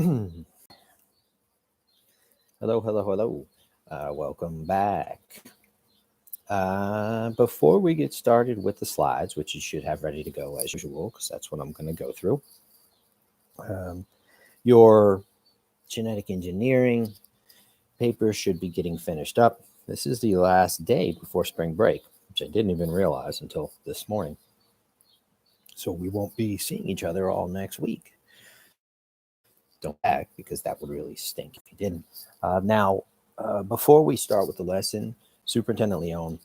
Hello, hello, hello. Welcome back. Before we get started with the slides, which you should have ready to go as usual, because that's what I'm going to go through, um, your genetic engineering paper should be getting finished up. This is the last day before spring break, which I didn't even realize until this morning. So we won't be seeing each other all next week. Don't back because that would really stink if you didn't. Before we start with the lesson, Superintendent Leone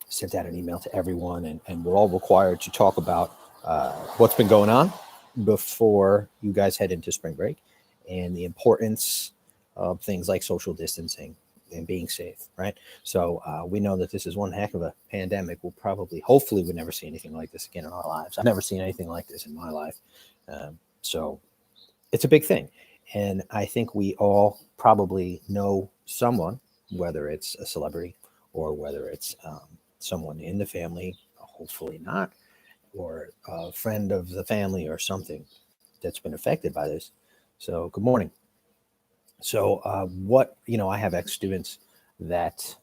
sent out an email to everyone, and we're all required to talk about what's been going on before you guys head into spring break and the importance of things like social distancing and being safe, right? So we know that this is one heck of a pandemic. Hopefully, we never see anything like this again in our lives. I've never seen anything like this in my life. So it's a big thing. And I think we all probably know someone, whether it's a celebrity or whether it's someone in the family, hopefully not, or a friend of the family or something that's been affected by this. So, good morning. So, I have ex students that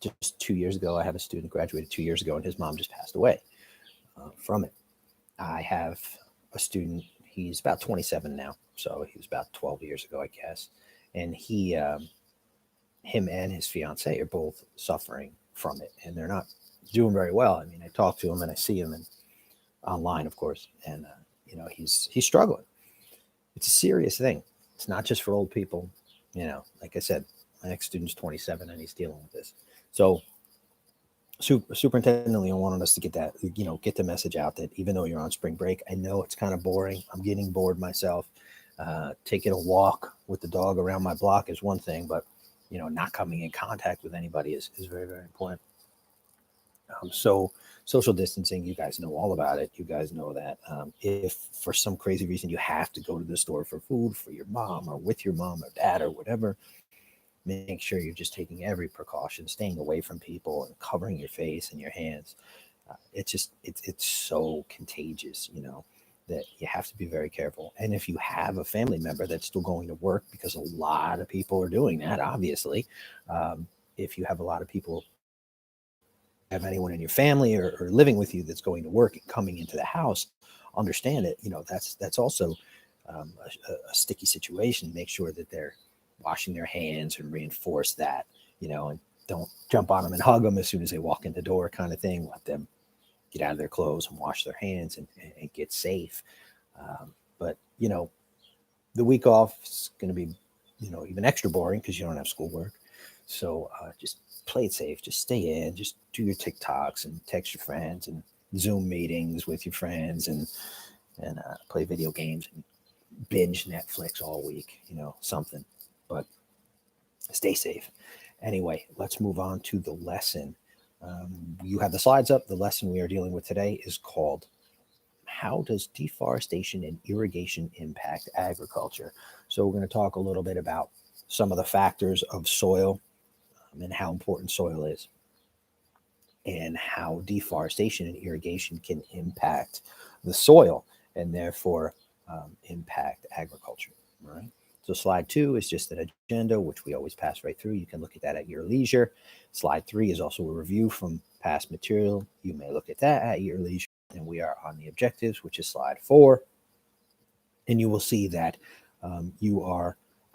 just 2 years ago, I have a student graduated 2 years ago, and his mom just passed away from it. I have a student, he's about 27 now, so he was about 12 years ago, I guess. And him and his fiance are both suffering from it, and they're not doing very well. I mean, I talk to him and I see him and online, of course, and he's struggling. It's a serious thing. It's not just for old people. Like I said, my ex student's 27 and he's dealing with this. So Superintendent Leon wanted us to get the message out that even though you're on spring break, I know it's kind of boring. I'm getting bored myself. Taking a walk with the dog around my block is one thing, but not coming in contact with anybody is very, very important. So social distancing, you guys know all about it. You guys know that if for some crazy reason you have to go to the store for food for your mom or with your mom or dad or whatever, make sure you're just taking every precaution, staying away from people and covering your face and your hands. It's so contagious, that you have to be very careful. And if you have a family member that's still going to work, because a lot of people are doing that, obviously, if you have a lot of people, have anyone in your family or living with you that's going to work and coming into the house, understand it. That's also a sticky situation. Make sure that they're washing their hands and reinforce that, and don't jump on them and hug them as soon as they walk in the door, kind of thing. Let them get out of their clothes and wash their hands and get safe. But the week off is going to be, even extra boring because you don't have schoolwork. So just play it safe. Just stay in. Just do your TikToks and text your friends and Zoom meetings with your friends and play video games and binge Netflix all week. Something. But stay safe. Anyway, let's move on to the lesson. You have the slides up. The lesson we are dealing with today is called "How Does Deforestation and Irrigation Impact Agriculture?" So we're going to talk a little bit about some of the factors of soil and how important soil is, and how deforestation and irrigation can impact the soil and therefore impact agriculture. All right. So slide 2 is just an agenda, which we always pass right through. You can look at that at your leisure. Slide 3 is also a review from past material. You may look at that at your leisure. And we are on the objectives, which is slide 4. And you will see that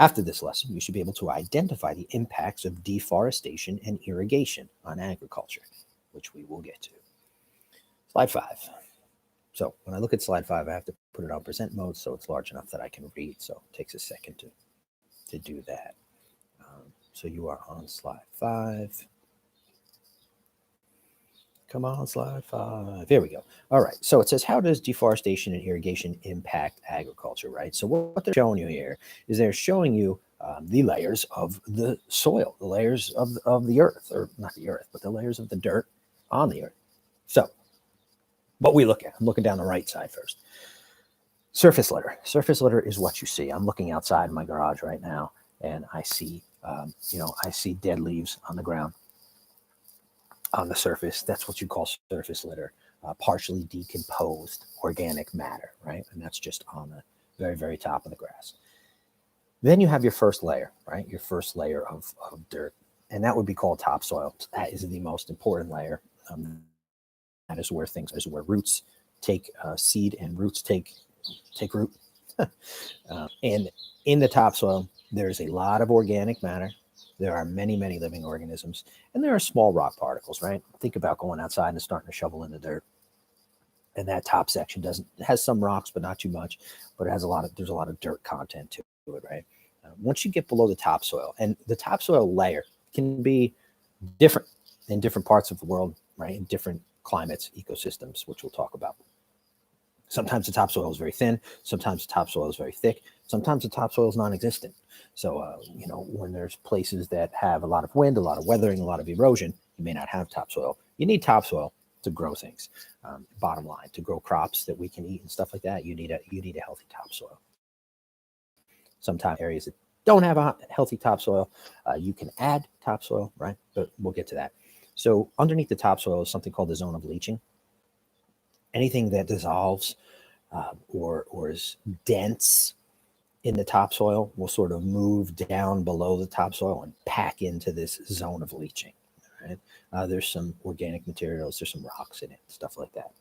after this lesson, you should be able to identify the impacts of deforestation and irrigation on agriculture, which we will get to. Slide 5. So when I look at slide 5, I have to put it on present mode so it's large enough that I can read. So it takes a second to do that. So you are on slide 5. Come on, slide 5. There we go. All right. So it says, how does deforestation and irrigation impact agriculture, right? So what they're showing you here is they're showing you the layers of the soil, the layers of the earth, or not the earth, but the layers of the dirt on the earth. So what we look at, I'm looking down the right side first. Surface litter. Surface litter is what you see. I'm looking outside my garage right now, and I see, I see dead leaves on the ground, on the surface. That's what you call surface litter. partially decomposed organic matter, right? And that's just on the very, very top of the grass. Then you have your first layer, right? Your first layer of dirt, and that would be called topsoil. That is the most important layer. That is where roots take seed and roots take root. And in the topsoil, there's a lot of organic matter. There are many, many living organisms, and there are small rock particles, right? Think about going outside and starting to shovel in the dirt. And that top section has some rocks, but not too much. But there's a lot of dirt content to it, right? Once you get below the topsoil, and the topsoil layer can be different in different parts of the world, right? In different climates, ecosystems, which we'll talk about. Sometimes the topsoil is very thin. Sometimes the topsoil is very thick. Sometimes the topsoil is non-existent. So, when there's places that have a lot of wind, a lot of weathering, a lot of erosion, you may not have topsoil. You need topsoil to grow things. Bottom line, to grow crops that we can eat and stuff like that, you need a healthy topsoil. Sometimes areas that don't have a healthy topsoil, you can add topsoil, right? But we'll get to that. So underneath the topsoil is something called the zone of leaching. Anything that dissolves or is dense in the topsoil will sort of move down below the topsoil and pack into this zone of leaching. Right? There's some organic materials, there's some rocks in it, stuff like that.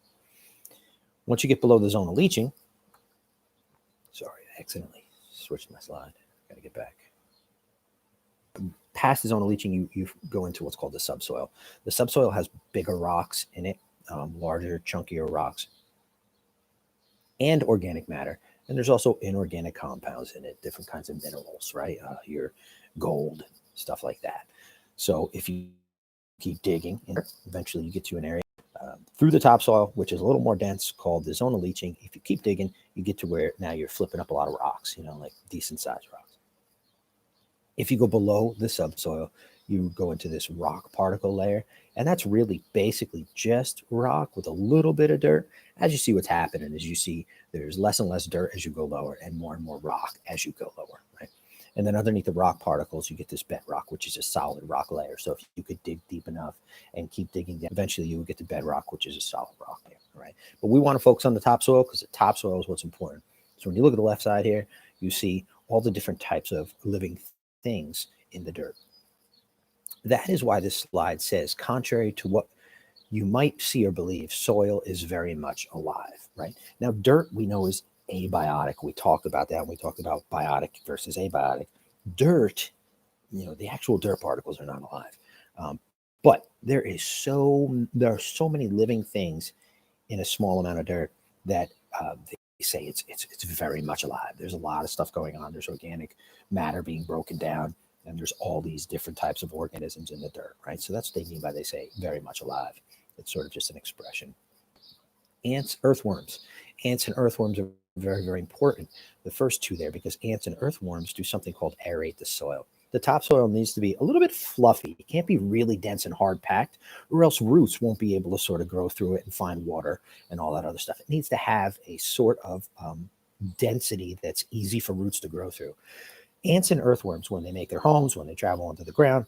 Once you get below the zone of leaching, sorry, I accidentally switched my slide. Got to get back. Past the zone of leaching, you go into what's called the subsoil. The subsoil has bigger rocks in it, larger, chunkier rocks, and organic matter. And there's also inorganic compounds in it, different kinds of minerals, right? Your gold, stuff like that. So if you keep digging, eventually you get to an area through the topsoil, which is a little more dense, called the zone of leaching. If you keep digging, you get to where now you're flipping up a lot of rocks, like decent sized rocks. If you go below the subsoil, you go into this rock particle layer, and that's really basically just rock with a little bit of dirt. As you see, what's happening is you see there's less and less dirt as you go lower and more rock as you go lower, right? And then underneath the rock particles, you get this bedrock, which is a solid rock layer. So if you could dig deep enough and keep digging down, eventually you will get to bedrock, which is a solid rock layer, right? But we want to focus on the topsoil because the topsoil is what's important. So when you look at the left side here, you see all the different types of living things in the dirt. That is why this slide says, contrary to what you might see or believe, soil is very much alive, right? Now, dirt we know is abiotic. We talked about that when we talked about biotic versus abiotic. Dirt, the actual dirt particles are not alive. But there are so many living things in a small amount of dirt that they say it's very much alive. There's a lot of stuff going on. There's organic matter being broken down, and there's all these different types of organisms in the dirt, right? So that's what they mean by they say very much alive. It's sort of just an expression. Ants, earthworms. Ants and earthworms are very, very important. The first two there, because ants and earthworms do something called aerate the soil. The topsoil needs to be a little bit fluffy. It can't be really dense and hard packed, or else roots won't be able to sort of grow through it and find water and all that other stuff. It needs to have a sort of density that's easy for roots to grow through. Ants and earthworms, when they make their homes, when they travel onto the ground,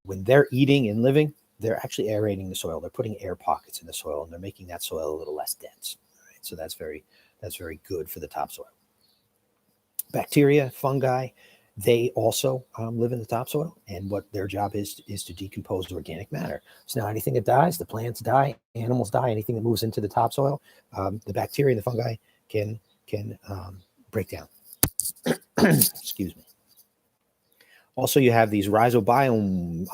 when they're eating and living, they're actually aerating the soil. They're putting air pockets in the soil, and they're making that soil a little less dense. Right? So that's very good for the topsoil. Bacteria, fungi, they also live in the topsoil, and what their job is to decompose organic matter. So now anything that dies, the plants die, animals die, anything that moves into the topsoil, the bacteria and the fungi can break down. Excuse me. Also, you have these rhizobium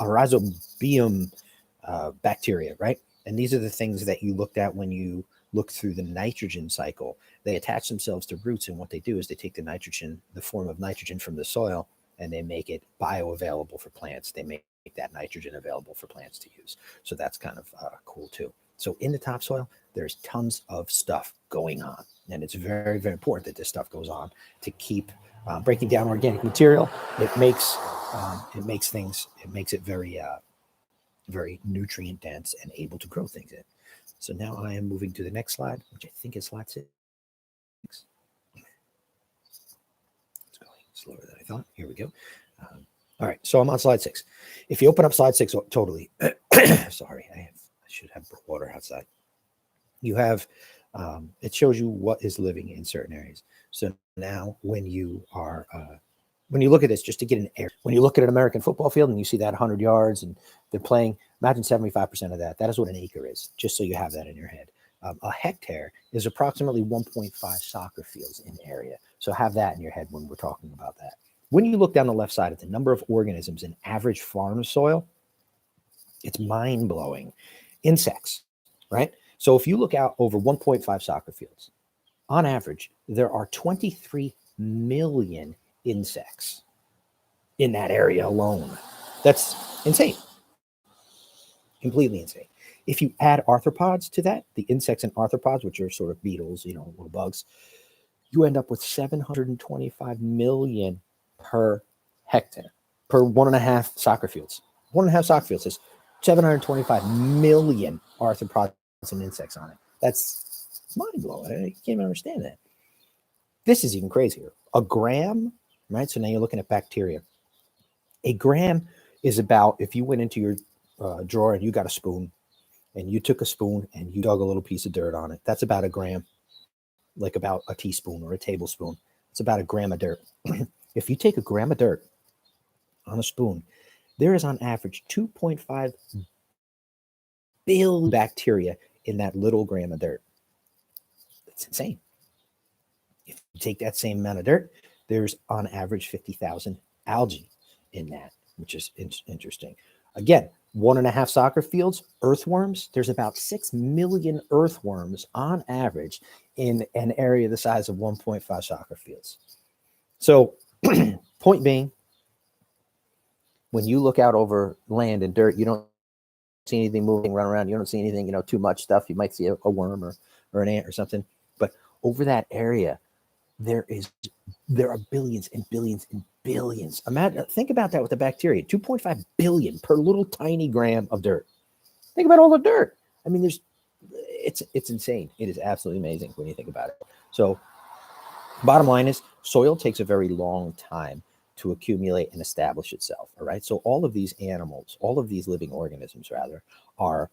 bacteria, right? And these are the things that you looked at when you look through the nitrogen cycle. They attach themselves to roots, and what they do is they take the form of nitrogen from the soil, and they make it bioavailable for plants. They make that nitrogen available for plants to use. So that's kind of cool too. So in the topsoil, there's tons of stuff going on, and it's very, very important that this stuff goes on to keep breaking down organic material. It makes it very nutrient dense and able to grow things in. So now I am moving to the next slide, which I think is slide 6. It's going slower than I thought. Here we go. All right, so I'm on slide 6. If you open up slide 6 totally, sorry, I should have water outside. you have, it shows you what is living in certain areas. So now when you look at this, just to get an air, when you look at an American football field and you see that 100 yards and they're playing, imagine 75% of that. That is what an acre is, just so you have that in your head. A hectare is approximately 1.5 soccer fields in area. So have that in your head when we're talking about that. When you look down the left side at the number of organisms in average farm soil, it's mind-blowing. Insects, right? So if you look out over 1.5 soccer fields, on average, there are 23 million insects in that area alone. That's insane. Completely insane. If you add arthropods to that, the insects and arthropods, which are sort of beetles, little bugs, you end up with 725 million per hectare, per 1.5 soccer fields. 1.5 soccer fields is 725 million arthropods and insects on it. That's mind-blowing. You can't even understand that. This is even crazier. A gram, right? So now you're looking at bacteria. A gram is about, if you went into your drawer and you got a spoon and you took a spoon and you dug a little piece of dirt on it, that's about a gram, like about a teaspoon or a tablespoon. It's about a gram of dirt. If you take a gram of dirt on a spoon, there is on average 2.5 billion bacteria in that little gram of dirt. That's insane. If you take that same amount of dirt, there's on average 50,000 algae in that, which is interesting. Again, 1.5 soccer fields, earthworms, there's about 6 million earthworms on average in an area the size of 1.5 soccer fields. So point being, when you look out over land and dirt, you don't see anything moving, run around. You don't see anything, too much stuff. You might see a worm or an ant or something. But over that area, there are billions and billions and billions. Think about that with the bacteria. 2.5 billion per little tiny gram of dirt. Think about all the dirt. I mean, it's insane. It is absolutely amazing when you think about it. So bottom line is, soil takes a very long time to accumulate and establish itself. All right. So all of these animals, all of these living organisms, rather, are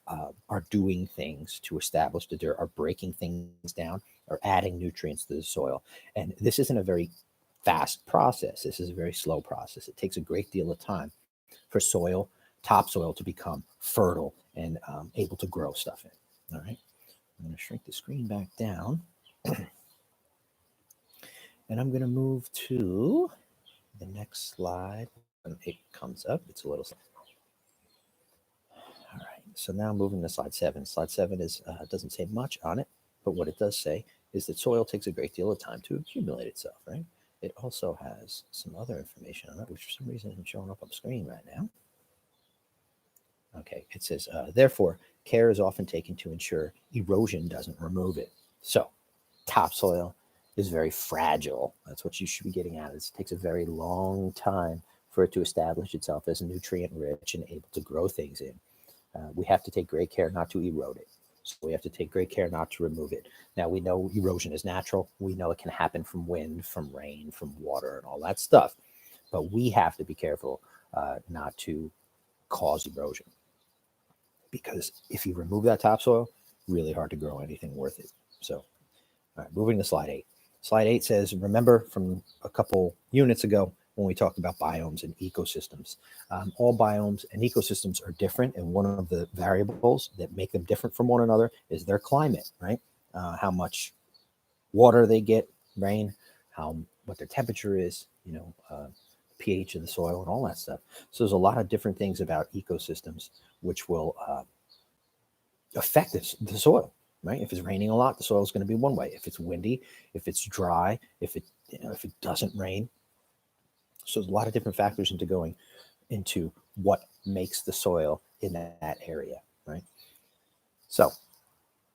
doing things to establish the dirt, are breaking things down, or adding nutrients to the soil. And this isn't a very fast process. This is a very slow process. It takes a great deal of time for topsoil to become fertile and able to grow stuff in. All right. I'm going to shrink the screen back down. And I'm going to move to the next slide. When it comes up, it's a little. All right. So now moving to slide 7. Slide 7 doesn't say much on it, but what it does say is that soil takes a great deal of time to accumulate itself, right? It also has some other information on it, which for some reason isn't showing up on screen right now. Okay, it says, therefore, care is often taken to ensure erosion doesn't remove it. So topsoil is very fragile. That's what you should be getting at. It takes a very long time for it to establish itself as nutrient rich and able to grow things in. We have to take great care not to erode it. So we have to take great care not to remove it. Now, we know erosion is natural. We know it can happen from wind, from rain, from water, and all that stuff. But we have to be careful not to cause erosion. Because if you remove that topsoil, really hard to grow anything worth it. So, all right, moving to slide 8. Slide 8 says, remember from a couple units ago when we talked about biomes and ecosystems. All biomes and ecosystems are different, and one of the variables that make them different from one another is their climate, right? How much water they get, rain, what their temperature is, pH of the soil and all that stuff. So there's a lot of different things about ecosystems which will affect the soil, right? If it's raining a lot, the soil is going to be one way. If it's windy, if it's dry, if it doesn't rain. So there's a lot of different factors going into what makes the soil in that area, right? So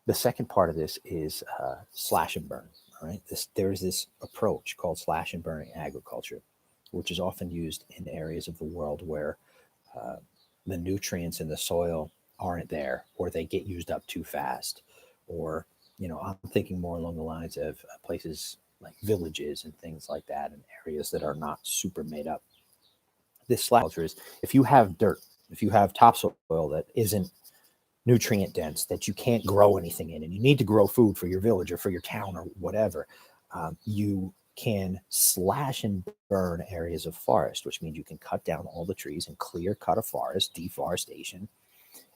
the second part of this is slash and burn, all right? There's this approach called slash and burn agriculture, which is often used in areas of the world where the nutrients in the soil aren't there, or they get used up too fast, or I'm thinking more along the lines of places like villages and things like that, and areas that are not super made up. This slash culture is, if you have dirt, if you have topsoil that isn't nutrient dense, that you can't grow anything in, and you need to grow food for your village or for your town or whatever, you can slash and burn areas of forest, which means you can cut down all the trees and clear cut a forest, deforestation.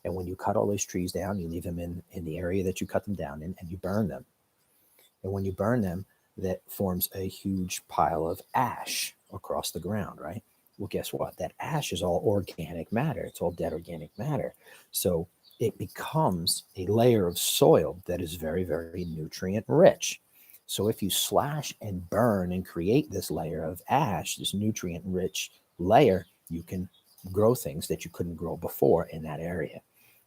And when you cut all those trees down, you leave them in the area that you cut them down in, and you burn them. And when you burn them, that forms a huge pile of ash across the ground, right? Well, guess what? That ash is all organic matter. It's all dead organic matter. So it becomes a layer of soil that is very, very nutrient rich. So if you slash and burn and create this layer of ash, this nutrient rich layer, you can grow things that you couldn't grow before in that area.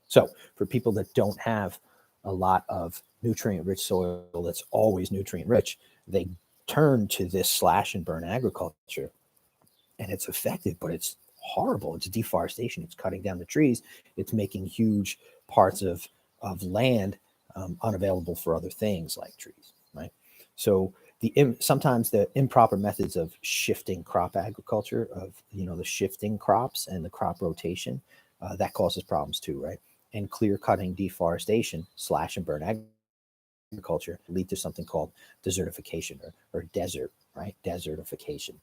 So for people that don't have a lot of nutrient rich soil that's always nutrient rich, they turn to this slash and burn agriculture, and it's effective, but it's horrible. It's deforestation. It's cutting down the trees. It's making huge parts of land unavailable for other things like trees, right? So sometimes the improper methods of shifting crop agriculture, of the shifting crops and the crop rotation, that causes problems too, right? And clear cutting, deforestation, slash and burn agriculture lead to something called desertification or desert, right? Desertification.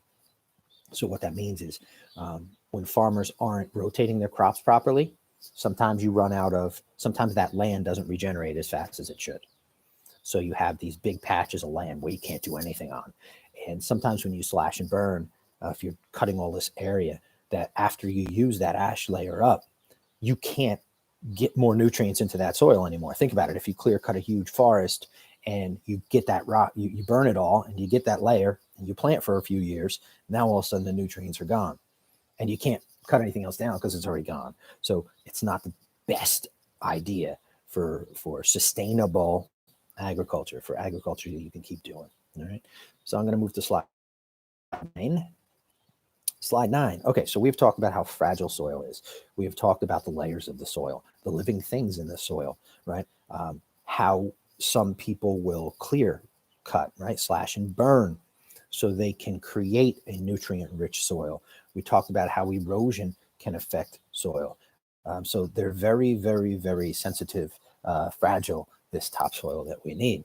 So what that means is when farmers aren't rotating their crops properly, sometimes that land doesn't regenerate as fast as it should. So you have these big patches of land where you can't do anything on. And sometimes when you slash and burn, if you're cutting all this area, that after you use that ash layer up, you can't get more nutrients into that soil anymore. Think about it. If you clear cut a huge forest and you get that rock, you burn it all and you get that layer and you plant for a few years, now all of a sudden the nutrients are gone and you can't cut anything else down because it's already gone. So it's not the best idea for sustainable agriculture, for agriculture that you can keep doing. All right. So I'm going to move to slide 9. Slide 9. Okay, so we've talked about how fragile soil is. We have talked about the layers of the soil, the living things in the soil, right? How some people will clear cut, right? Slash and burn so they can create a nutrient-rich soil. We talked about how erosion can affect soil. So they're very, very, very sensitive, fragile, this topsoil that we need.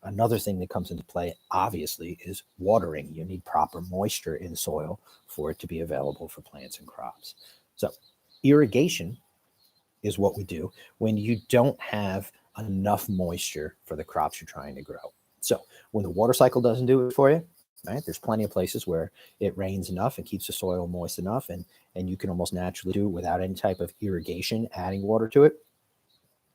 Another thing that comes into play, obviously, is watering. You need proper moisture in soil for it to be available for plants and crops. So irrigation is what we do when you don't have enough moisture for the crops you're trying to grow. So when the water cycle doesn't do it for you, right, there's plenty of places where it rains enough and keeps the soil moist enough, and you can almost naturally do it without any type of irrigation, adding water to it.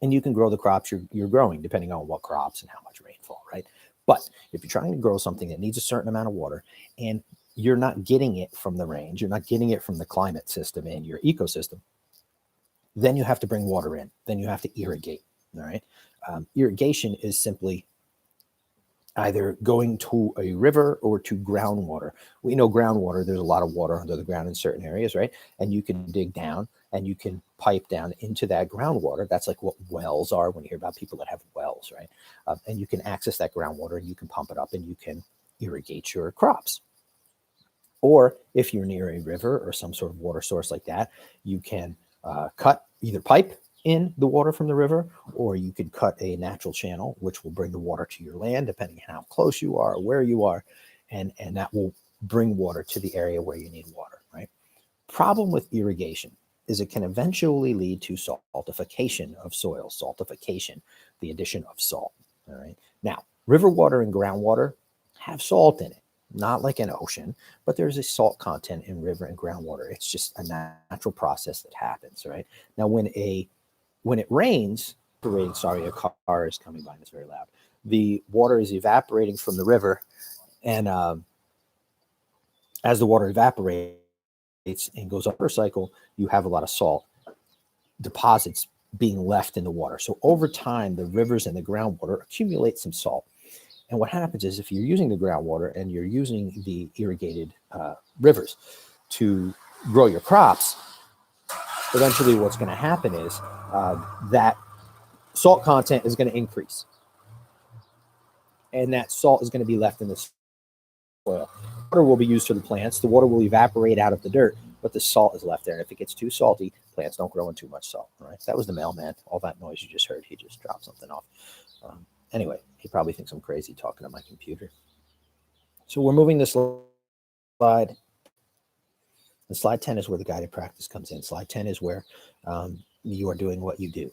And you can grow the crops you're growing, depending on what crops and how much rainfall, right? But if you're trying to grow something that needs a certain amount of water and you're not getting it from the range, you're not getting it from the climate system and your ecosystem, then you have to bring water in. Then you have to irrigate, all right? Irrigation is simply either going to a river or to groundwater. We know groundwater, there's a lot of water under the ground in certain areas, right? And you can dig down and you can pipe down into that groundwater. That's like what wells are when you hear about people that have wells, right? And you can access that groundwater and you can pump it up and you can irrigate your crops. Or if you're near a river or some sort of water source like that, you can either pipe in the water from the river, or you could cut a natural channel, which will bring the water to your land, depending on how close you are or where you are, and that will bring water to the area where you need water, right? Problem with irrigation is it can eventually lead to saltification of soil, saltification, the addition of salt, all right? Now, river water and groundwater have salt in it, not like an ocean, but there's a salt content in river and groundwater. It's just a natural process that happens, right? Now, when it rains, sorry, a car is coming by and it's very loud. The water is evaporating from the river, and as the water evaporates and goes up a cycle, you have a lot of salt deposits being left in the water. So over time, the rivers and the groundwater accumulate some salt. And what happens is if you're using the groundwater and you're using the irrigated rivers to grow your crops, eventually what's going to happen is that salt content is going to increase. And that salt is going to be left in the soil. Water will be used for the plants. The water will evaporate out of the dirt. but the salt is left there. And if it gets too salty, plants don't grow in too much salt. All right. That was the mailman. All that noise you just heard, he just dropped something off. Anyway, he probably thinks I'm crazy talking to my computer. So we're moving this slide. And slide 10 is where the guided practice comes in. Slide 10 is where you are doing what you do.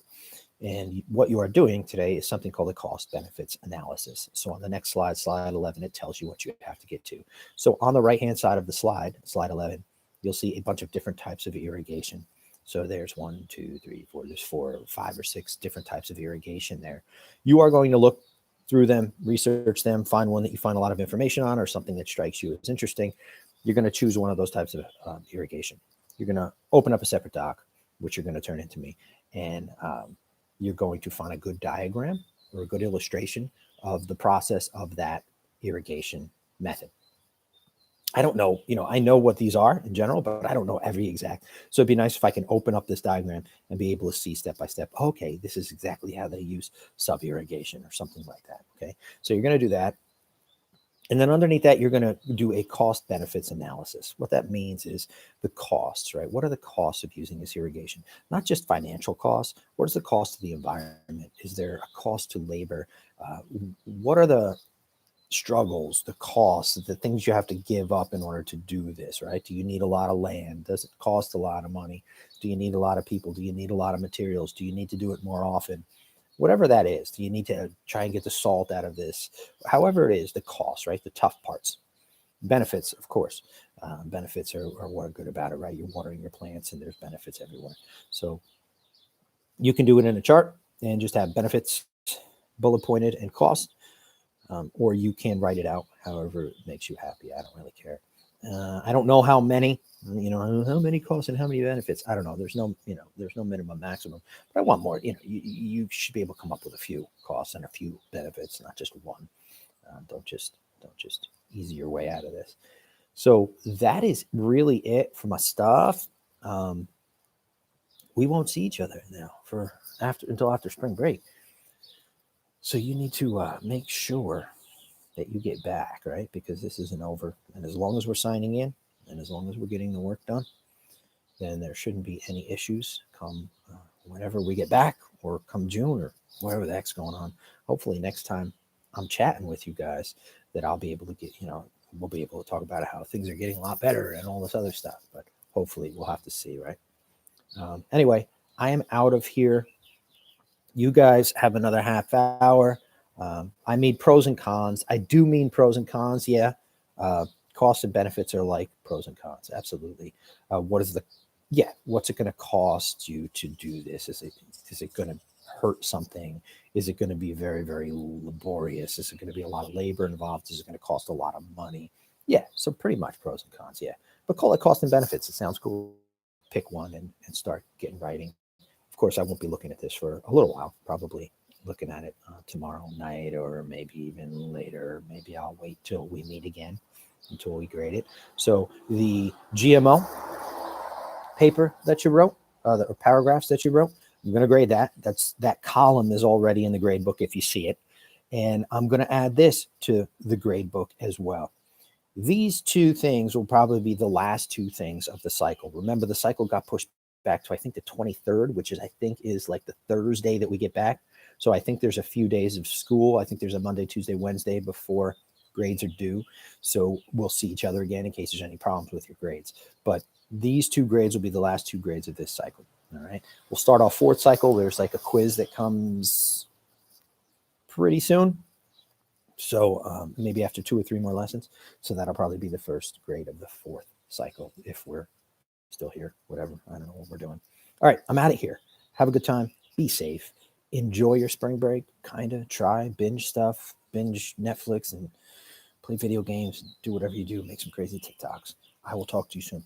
And what you are doing today is something called a cost benefits analysis. So on the next slide, slide 11, it tells you what you have to get to. So on the right-hand side of the slide, slide 11, you'll see a bunch of different types of irrigation. So there's 1, 2, 3, 4, there's 4, 5, or 6 different types of irrigation there. You are going to look through them, research them, find one that you find a lot of information on or something that strikes you as interesting. You're going to choose one of those types of irrigation. You're going to open up a separate doc, which you're going to turn into me, and you're going to find a good diagram or a good illustration of the process of that irrigation method. I don't know, I know what these are in general, but I don't know every exact. So it'd be nice if I can open up this diagram and be able to see step by step, okay, this is exactly how they use sub-irrigation or something like that, okay? So you're going to do that. And then underneath that, you're going to do a cost benefits analysis. What that means is the costs, right? What are the costs of using this irrigation? Not just financial costs. What is the cost to the environment? Is there a cost to labor? What are the struggles, the costs, the things you have to give up in order to do this, right? Do you need a lot of land? Does it cost a lot of money? Do you need a lot of people? Do you need a lot of materials? Do you need to do it more often? Whatever that is, do you need to try and get the salt out of this? However it is, the cost, right? The tough parts. Benefits, of course. Benefits are what are good about it, right? You're watering your plants and there's benefits everywhere. So you can do it in a chart and just have benefits bullet pointed and cost, or you can write it out however it makes you happy. I don't really care. I don't know how many, how many costs and how many benefits. I don't know. There's no, there's no minimum maximum, but I want more. You should be able to come up with a few costs and a few benefits, not just one. Don't just easy your way out of this. So that is really it for my stuff. We won't see each other now until after spring break. So you need to make sure that you get back, right? Because this isn't over. And as long as we're signing in and as long as we're getting the work done, then there shouldn't be any issues come whenever we get back or come June or whatever the heck's going on. Hopefully next time I'm chatting with you guys that I'll be able to get, we'll be able to talk about how things are getting a lot better and all this other stuff. But hopefully we'll have to see, right? Anyway, I am out of here. You guys have another half hour. I mean pros and cons. I do mean pros and cons. Yeah. Costs and benefits are like pros and cons. Absolutely. What's it going to cost you to do this? Is it going to hurt something? Is it going to be very, very laborious? Is it going to be a lot of labor involved? Is it going to cost a lot of money? Yeah. So pretty much pros and cons. Yeah. But call it cost and benefits. It sounds cool. Pick one and start getting writing. Of course, I won't be looking at this for a little while, probably looking at it tomorrow night or maybe even later. Maybe I'll wait till we meet again until we grade it. So the GMO paper that you wrote, the paragraphs that you wrote, I'm going to grade that. That column is already in the grade book if you see it. And I'm going to add this to the grade book as well. These two things will probably be the last two things of the cycle. Remember, the cycle got pushed back to, I think, the 23rd, which I think is like the Thursday that we get back. So I think there's a few days of school. I think there's a Monday, Tuesday, Wednesday before grades are due. So we'll see each other again in case there's any problems with your grades. But these two grades will be the last two grades of this cycle. All right. We'll start off fourth cycle. There's like a quiz that comes pretty soon. So maybe after 2 or 3 more lessons. So that'll probably be the first grade of the fourth cycle if we're still here, whatever. I don't know what we're doing. All right, I'm out of here. Have a good time. Be safe. Enjoy your spring break. Kind of try, binge stuff, binge Netflix and play video games. Do whatever you do. Make some crazy TikToks. I will talk to you soon.